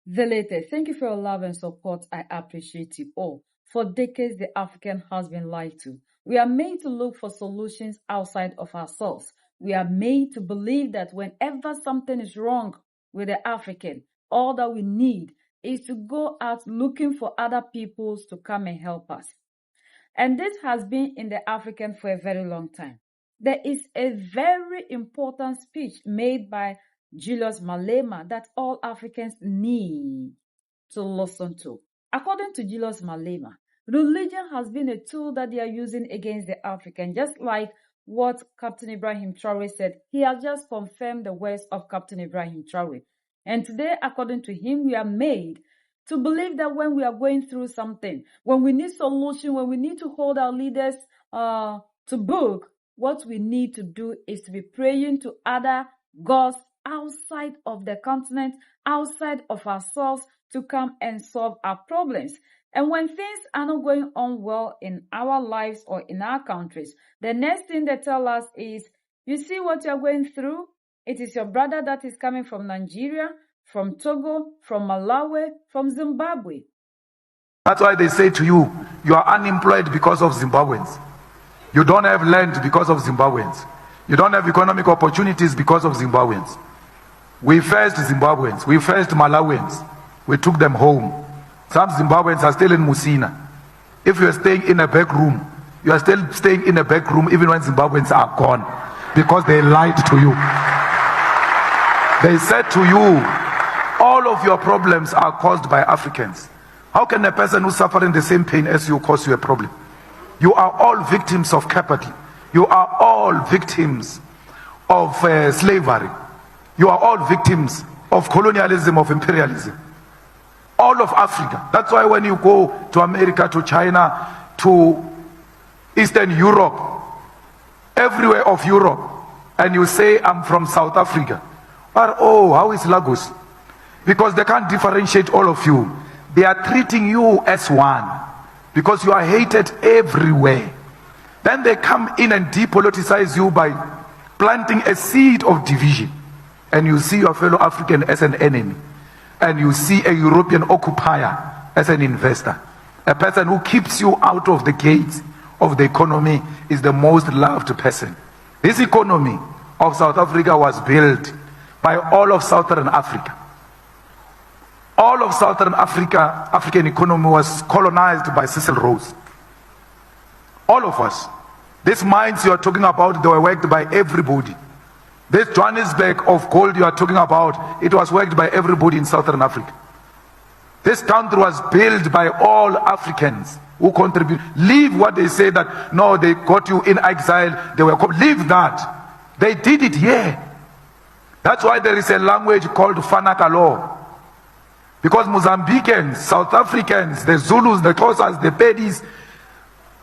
Velete, thank you for your love and support. I appreciate you all. For decades, the African has been lied to. We are made to look for solutions outside of ourselves. We are made to believe that whenever something is wrong with the African, all that we need is to go out looking for other peoples to come and help us. And this has been in the African for a very long time. There is a very important speech made by Julius Malema that all Africans need to listen to. According to Julius Malema, religion has been a tool that they are using against the African, just like what Captain Ibrahim Traore said. He has just confirmed the words of Captain Ibrahim Traore. And today, according to him, we are made to believe that when we are going through something, when we need solution, when we need to hold our leaders to book, what we need to do is to be praying to other gods outside of the continent, outside of ourselves, to come and solve our problems. And when things are not going on well in our lives or in our countries, the next thing they tell us is, you see what you're going through? It is your brother that is coming from Nigeria, from Togo, from Malawi, from Zimbabwe. That's why they say to you, you are unemployed because of Zimbabweans. You don't have land because of Zimbabweans. You don't have economic opportunities because of Zimbabweans. We faced Zimbabweans. We faced Malawians. We took them home. Some Zimbabweans are still in Musina. If you are staying in a back room, you are still staying in a back room even when Zimbabweans are gone, because they lied to you. They said to you, all of your problems are caused by Africans. How can a person who's suffering the same pain as you cause you a problem? You are all victims of capital. You are all victims of slavery. You are all victims of colonialism, of imperialism. All of Africa. That's why when you go to America, to China, to Eastern Europe, everywhere of Europe, and you say, I'm from South Africa. But oh, how is Lagos? Because they can't differentiate all of you. They are treating you as one, because you are hated everywhere. Then they come in and depoliticize you by planting a seed of division. And you see your fellow African as an enemy. And you see a European occupier as an investor. A person who keeps you out of the gates of the economy is the most loved person. This economy of South Africa was built by all of Southern Africa. All of Southern Africa, African economy was colonized by Cecil Rhodes. All of us. These mines you are talking about, they were worked by everybody. This Johannesburg of gold you are talking about, it was worked by everybody in Southern Africa. This country was built by all Africans who contribute. Leave what they say that, no, they got you in exile. They were, leave that. They did it here. That's why there is a language called Fanaka law. Because Mozambicans, South Africans, the Zulus, the Xhosas, the Pedis,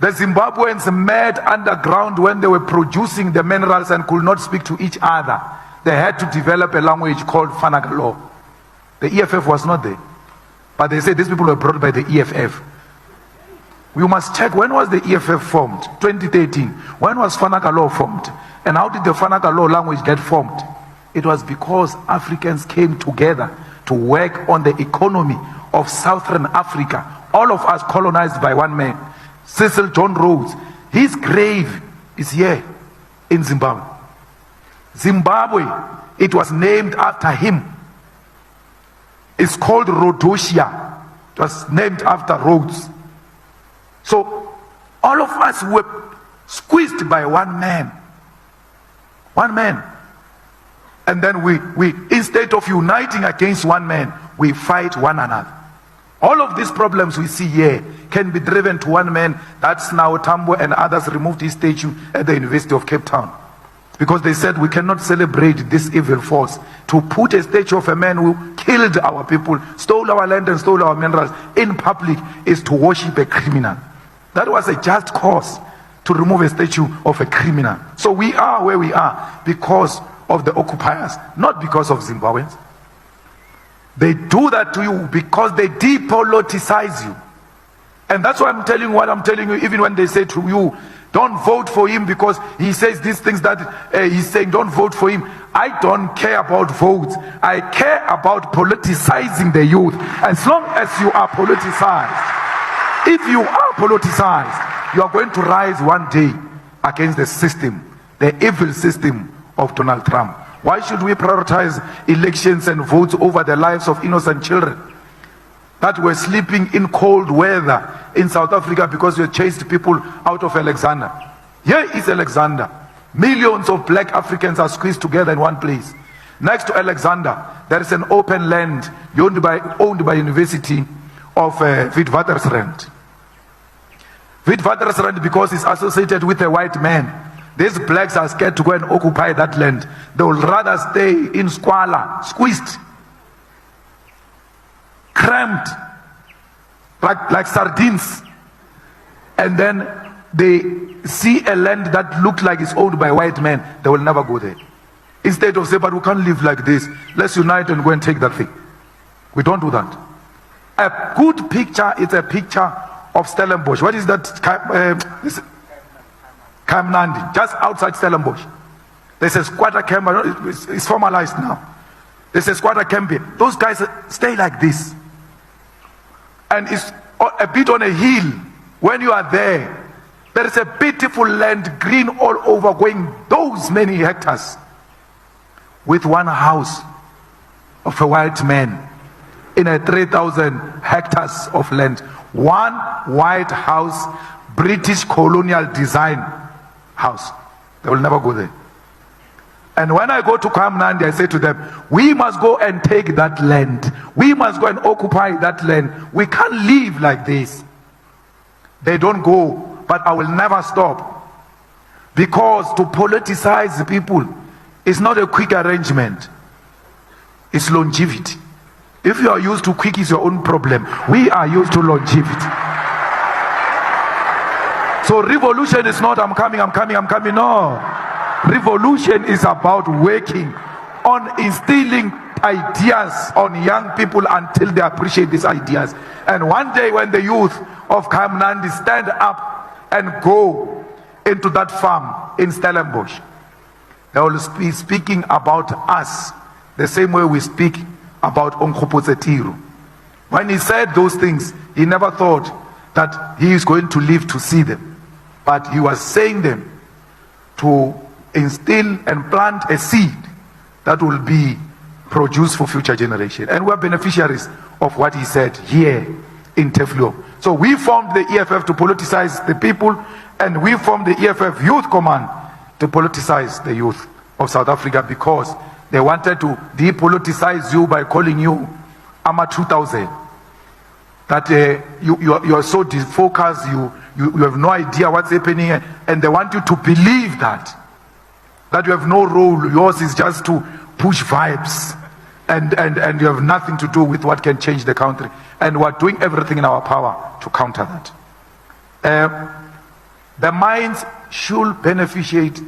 the Zimbabweans met underground when they were producing the minerals and could not speak to each other. They had to develop a language called Fanaka law. The EFF was not there. But they say these people were brought by the EFF. We must check, when was the EFF formed? 2013. When was Fanaka law formed? And how did the Fanaka law language get formed? It was because Africans came together to work on the economy of Southern Africa. All of us colonized by one man, Cecil John Rhodes. His grave is here in Zimbabwe. Zimbabwe, it was named after him. It's called Rhodesia. It was named after Rhodes. So all of us were squeezed by one man. One man. And then we instead of uniting against one man, we fight one another. All of these problems we see here can be driven to one man. That's now Tambo and others removed his statue at the University of Cape Town. Because they said we cannot celebrate this evil force. To put a statue of a man who killed our people, stole our land and stole our minerals in public is to worship a criminal. That was a just cause to remove a statue of a criminal. So we are where we are because of the occupiers, not because of Zimbabweans. They do that to you because they depoliticize you. And that's why I'm telling you what I'm telling you, even when they say to you, Don't vote for him because he says these things that he's saying. Don't vote for him. I don't care about votes. I care about politicizing the youth. As long as you are politicized, if you are politicized, you are going to rise one day against the system, the evil system of Donald Trump. Why should we prioritize elections and votes over the lives of innocent children that were sleeping in cold weather in South Africa because we chased people out of Alexander? Here is Alexander. Millions of black Africans are squeezed together in one place. Next to Alexander, there is an open land owned by University of Witwatersrand. Witwatersrand, because it's associated with a white man. These blacks are scared to go and occupy that land. They would rather stay in squalor, squeezed, cramped, like sardines. And then they see a land that looks like it's owned by white men. They will never go there. Instead of saying, but we can't live like this. Let's unite and go and take that thing. We don't do that. A good picture is a picture of Stellenbosch. What is that? Kamnandi, just outside Stellenbosch. There's a squatter camp. It's formalized now. There's a squatter camp here. Those guys stay like this. And it's a bit on a hill. When you are there, there is a beautiful land, green all over, going those many hectares, with one house of a white man in a 3,000 hectares of land. One white house, British colonial design house. They will never go there. And when I go to Kamnandi, I say to them, we must go and take that land. We must go and occupy that land. We can't live like this. They don't go, but I will never stop. Because to politicize the people is not a quick arrangement. It's longevity. If you are used to quick, it's your own problem. We are used to longevity. So revolution is not I'm coming. No. Revolution is about working on instilling ideas on young people until they appreciate these ideas. And one day when the youth of Kamnandi stand up and go into that farm in Stellenbosch, they will be speaking about us the same way we speak about Onkgopotse. When he said those things, he never thought that he is going to live to see them. But he was saying them to instill and plant a seed that will be produced for future generations. And we're beneficiaries of what he said here in Teflo. So we formed the EFF to politicize the people, and we formed the EFF Youth Command to politicize the youth of South Africa, because they wanted to depoliticize you by calling you AMA 2000. That you are so defocused, you have no idea what's happening, and they want you to believe that you have no role. Yours is just to push vibes, and you have nothing to do with what can change the country. And we're doing everything in our power to counter that. The mines should beneficiate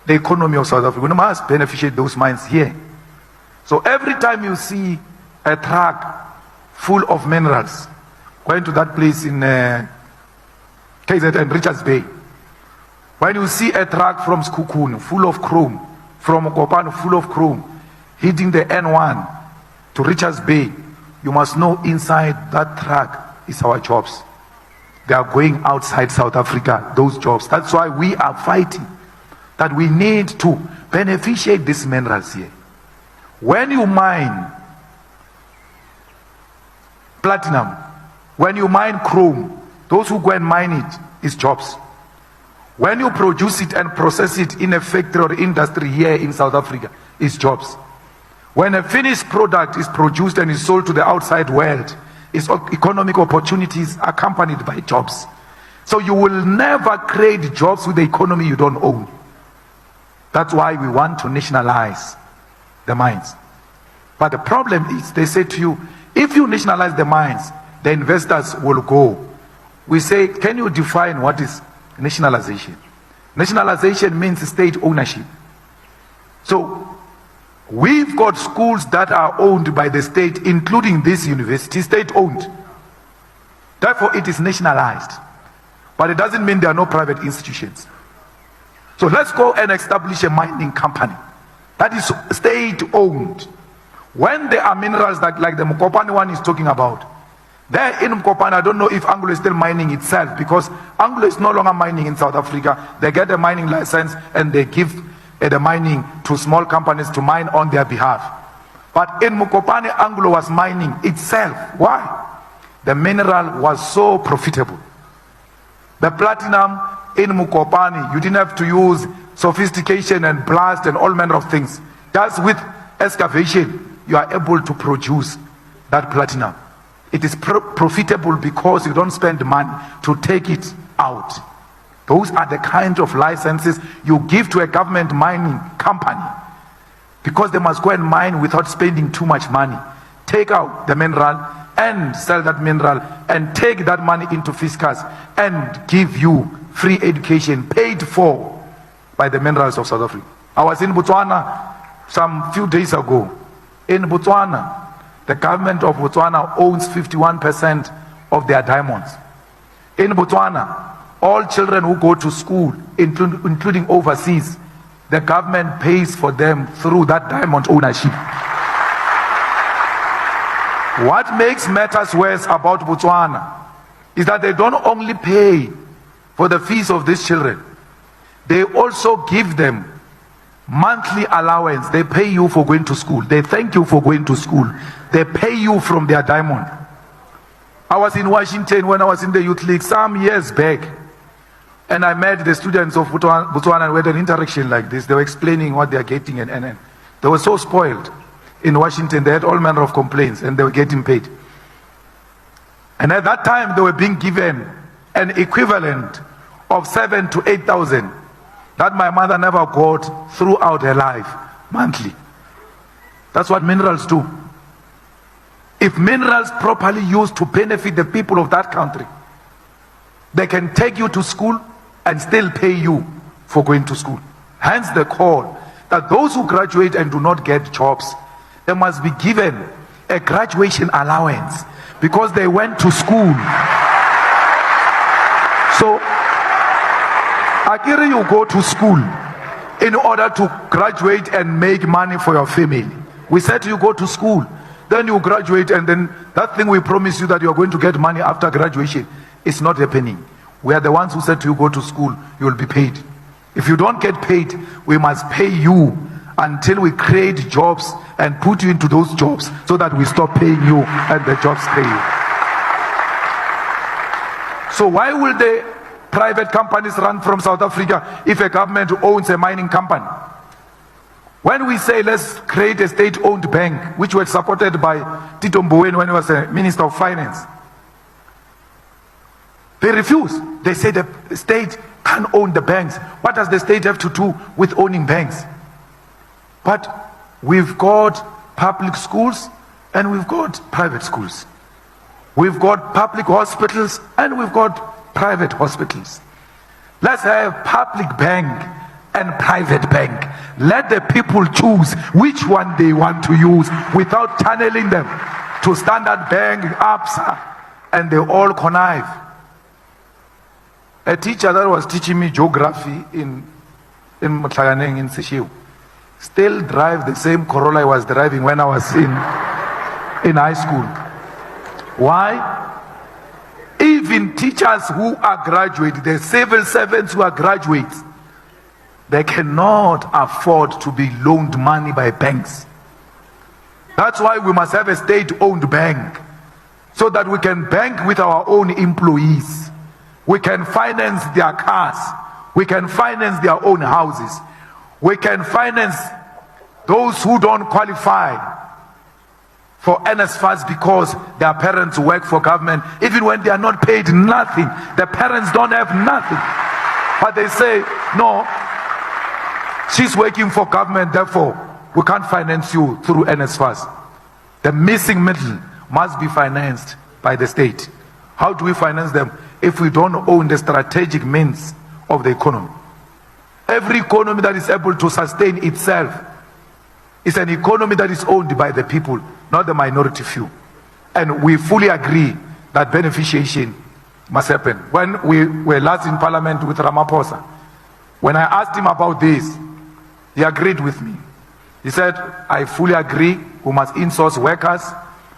the economy of South Africa. We must beneficiate those mines here. So every time you see a truck full of minerals going to that place in KZ and Richards Bay, when you see a truck from Skukun full of chrome, from Kopan full of chrome, hitting the N1 to Richards Bay, you must know inside that truck is our jobs. They are going outside South Africa, those jobs. That's why we are fighting, that we need to beneficiate these minerals here. When you mine platinum, when you mine chrome, those who go and mine it is jobs. When you produce it and process it in a factory or industry here in South Africa, is jobs. When a finished product is produced and is sold to the outside world, it's economic opportunities accompanied by jobs. So you will never create jobs with the economy you don't own. That's why we want to nationalize the mines. But the problem is, they say to you, if you nationalize the mines, the investors will go. We say, can you define what is nationalization? Nationalization means state ownership. So we've got schools that are owned by the state, including this university, state owned. Therefore it is nationalized. But it doesn't mean there are no private institutions. So let's go and establish a mining company that is state-owned. When there are minerals like the Mokopane one is talking about, there in Mokopane, I don't know if Anglo is still mining itself, because Anglo is no longer mining in South Africa. They get a mining license and they give the mining to small companies to mine on their behalf. But in Mokopane, Anglo was mining itself. Why? The mineral was so profitable. The platinum in Mokopane, you didn't have to use sophistication and blast and all manner of things. Just with excavation, you are able to produce that platinum. It is profitable because you don't spend money to take it out. Those are the kind of licenses you give to a government mining company, because they must go and mine without spending too much money. Take out the mineral and sell that mineral and take that money into fiscus and give you free education paid for by the minerals of South Africa. I was in Botswana some few days ago. In Botswana, the government of Botswana owns 51% of their diamonds. In Botswana, all children who go to school, including overseas, the government pays for them through that diamond ownership. What makes matters worse about Botswana is that they don't only pay for the fees of these children, they also give them monthly allowance. They pay you for going to school. They thank you for going to school. They pay you from their diamond. I was in Washington when I was in the Youth League some years back, and I met the students of Botswana and we had an interaction like this. They were explaining what they are getting, and they were so spoiled. In Washington, they had all manner of complaints and they were getting paid. And at that time, they were being given an equivalent of 7,000 to 8,000 that my mother never got throughout her life, monthly. That's what minerals do. If minerals properly used to benefit the people of that country, they can take you to school and still pay you for going to school. Hence the call that those who graduate and do not get jobs, they must be given a graduation allowance because they went to school. So, Akiri, you go to school in order to graduate and make money for your family. We said you go to school, then you graduate, and then that thing we promise you that you are going to get money after graduation, it's not happening. We are the ones who said to you go to school, you will be paid. If you don't get paid, we must pay you until we create jobs and put you into those jobs so that we stop paying you and the jobs pay you. So why will the private companies run from South Africa if a government owns a mining company? When we say let's create a state-owned bank, which was supported by Tito Mboweni when he was a Minister of Finance, they refuse. They say the state can't own the banks. What does the state have to do with owning banks? But we've got public schools and we've got private schools. We've got public hospitals and we've got private hospitals. Let's have public bank and private bank. Let the people choose which one they want to use without channeling them to Standard Bank, ABSA, and they all connive. A teacher that was teaching me geography in Mtlaganeng in Seshiu still drive the same Corolla I was driving when I was in high school. Why? Even teachers who are graduates, the civil servants who are graduates, they cannot afford to be loaned money by banks. That's why we must have a state-owned bank, so that we can bank with our own employees. We can finance their cars. We can finance their own houses. We can finance those who don't qualify for NSFAS because their parents work for government. Even when they are not paid nothing, the parents don't have nothing. But they say, no, she's working for government, therefore we can't finance you through NSFAS. The missing middle must be financed by the state. How do we finance them if we don't own the strategic means of the economy? Every economy that is able to sustain itself is an economy that is owned by the people, not the minority few. And we fully agree that beneficiation must happen. When we were last in parliament with Ramaphosa, when I asked him about this, he agreed with me. He said, I fully agree, we must insource workers.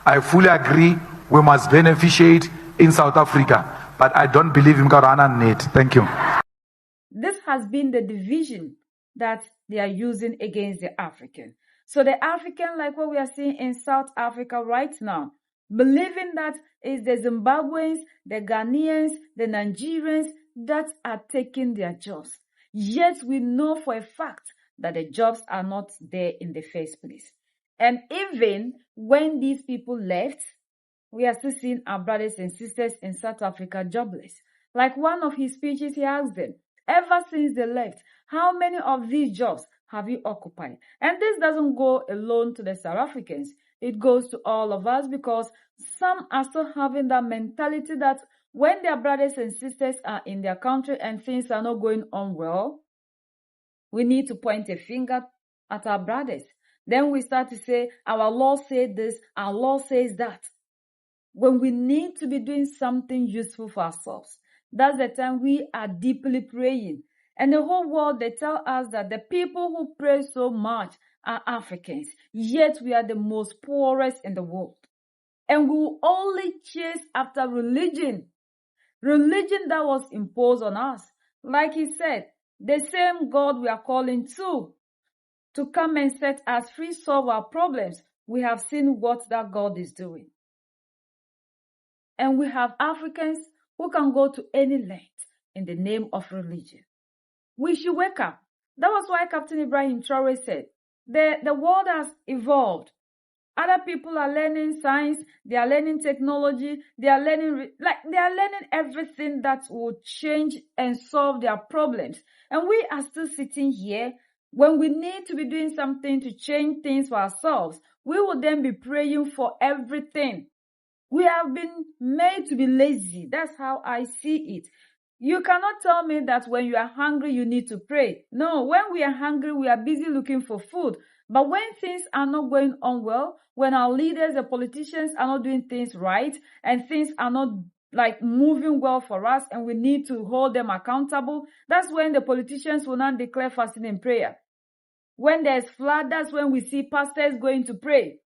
I fully agree, we must beneficiate in South Africa. But I don't believe in Garana Net. Thank you. This has been the division that they are using against the African. So the African, like what we are seeing in South Africa right now, believing that it's the Zimbabweans, the Ghanaians, the Nigerians that are taking their jobs. Yet we know for a fact that the jobs are not there in the first place. And even when these people left, we are still seeing our brothers and sisters in South Africa jobless. Like one of his speeches, he asked them, ever since they left, how many of these jobs have you occupied? And this doesn't go alone to the South Africans. It goes to all of us because some are still having that mentality that when their brothers and sisters are in their country and things are not going on well, we need to point a finger at our brothers. Then we start to say, our law says this, our law says that. When we need to be doing something useful for ourselves, that's the time we are deeply praying. And the whole world, they tell us that the people who pray so much are Africans, yet we are the most poorest in the world. And we will only chase after religion that was imposed on us. Like he said, the same God we are calling to come and set us free, solve our problems. We have seen what that God is doing. And we have Africans who can go to any length in the name of religion. We should wake up. That was why Captain Ibrahim Traore said, the world has evolved. Other people are learning science, they are learning technology, they are learning everything that will change and solve their problems. And we are still sitting here when we need to be doing something to change things for ourselves. We will then be praying for everything. We have been made to be lazy. That's how I see it. You cannot tell me that when you are hungry, you need to pray. No, when we are hungry, we are busy looking for food. But when things are not going on well, when our leaders, the politicians are not doing things right, and things are not moving well for us, and we need to hold them accountable, that's when the politicians will not declare fasting and prayer. When there's flood, that's when we see pastors going to pray.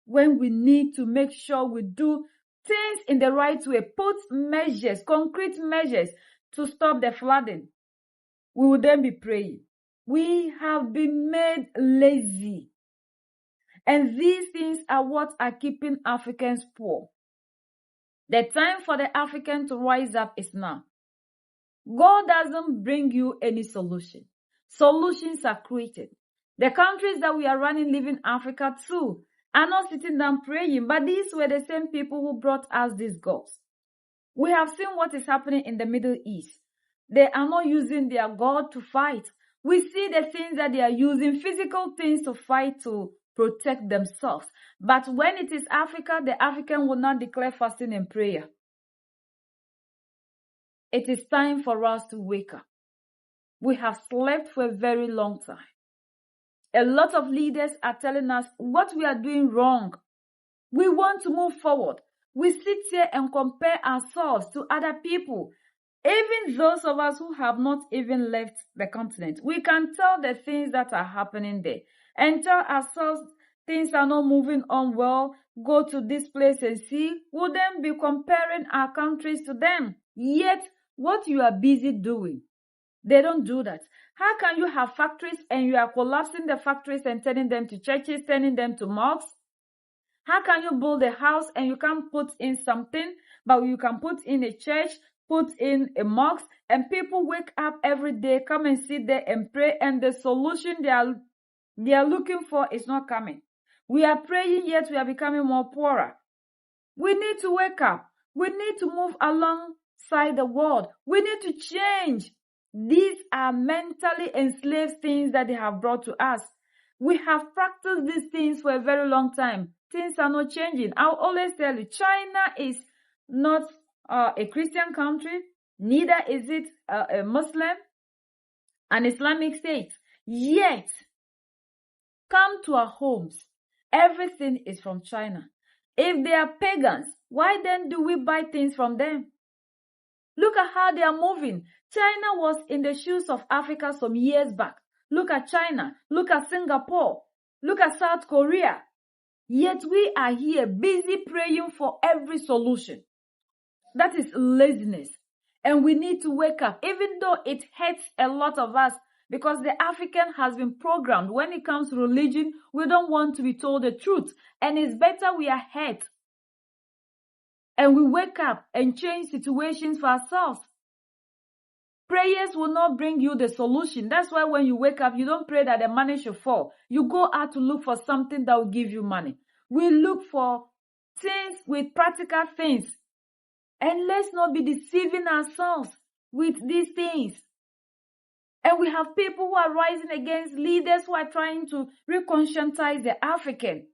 When we need to make sure we do things in the right way, put measures, concrete measures to stop the flooding, we will then be praying. We have been made lazy. And these things are what are keeping Africans poor. The time for the African to rise up is now. God doesn't bring you any solution. Solutions are created. The countries that we are running live in Africa too are not sitting down praying, but these were the same people who brought us these gods. We have seen what is happening in the Middle East. They are not using their God to fight. We see the things that they are using, physical things to fight to protect themselves. But when it is Africa, the African will not declare fasting and prayer. It is time for us to wake up. We have slept for a very long time. A lot of leaders are telling us what we are doing wrong. We want to move forward. We sit here and compare ourselves to other people. Even those of us who have not even left the continent, we can tell the things that are happening there and tell ourselves things are not moving on well. Go to this place and see. We'll then be comparing our countries to them. Yet, what you are busy doing, they don't do that. How can you have factories and you are collapsing the factories and turning them to churches, turning them to mosques? How can you build a house and you can't put in something, but you can put in a church, put in a mosque, and people wake up every day, come and sit there and pray, and the solution they are looking for is not coming. We are praying, yet we are becoming more poorer. We need to wake up. We need to move alongside the world. We need to change. These are mentally enslaved things that they have brought to us. We have practiced these things for a very long time. Things are not changing. I'll always tell you, China is not a Christian country. Neither is it a Muslim, an Islamic state. Yet, come to our homes. Everything is from China. If they are pagans, why then do we buy things from them? Look at how they are moving. China was in the shoes of Africa some years back. Look at China. Look at Singapore. Look at South Korea. Yet we are here busy praying for every solution. That is laziness. And we need to wake up, even though it hurts a lot of us, because the African has been programmed. When it comes to religion, we don't want to be told the truth. And it's better we are hurt. And we wake up and change situations for ourselves. Prayers will not bring you the solution. That's why when you wake up, you don't pray that the money should fall. You go out to look for something that will give you money. We look for things with practical things. And let's not be deceiving ourselves with these things. And we have people who are rising against leaders who are trying to reconscientize the African.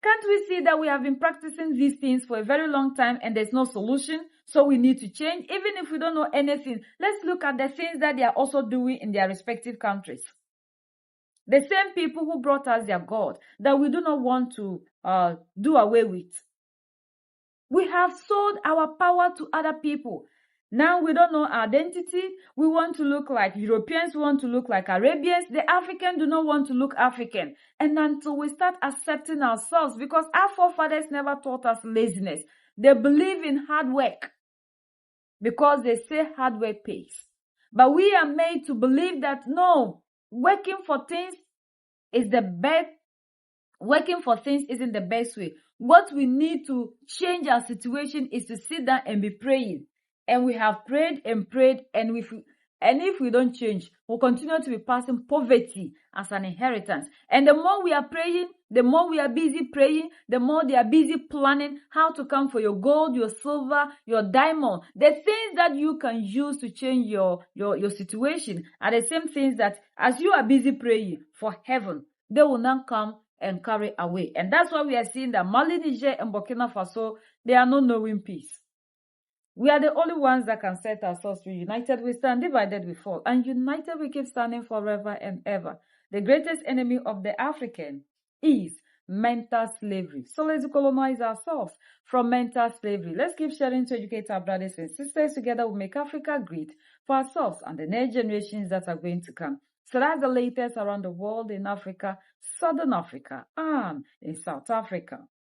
Can't we see that we have been practicing these things for a very long time and there's no solution? So we need to change. Even if we don't know anything, let's look at the things that they are also doing in their respective countries. The same people who brought us their God that we do not want to do away with. We have sold our power to other people. Now we don't know our identity. We want to look like Europeans. We want to look like Arabians. The African do not want to look African. And until we start accepting ourselves, because our forefathers never taught us laziness. They believe in hard work because they say hard work pays. But we are made to believe that no, working for things is the best. Working for things isn't the best way. What we need to change our situation is to sit down and be praying. And we have prayed, and if we don't change, we'll continue to be passing poverty as an inheritance. And the more we are praying, the more we are busy praying, the more they are busy planning how to come for your gold, your silver, your diamond. The things that you can use to change your situation are the same things that as you are busy praying for heaven, they will not come and carry away. And that's why we are seeing that Mali, Niger, and Burkina Faso, they are not knowing peace. We are the only ones that can set ourselves free. United we stand, divided we fall. And united we keep standing forever and ever. The greatest enemy of the African is mental slavery. So let's colonize ourselves from mental slavery. Let's keep sharing to educate our brothers and sisters. Together we'll make Africa great for ourselves and the next generations that are going to come. So that's the latest around the world in Africa, Southern Africa, and in South Africa.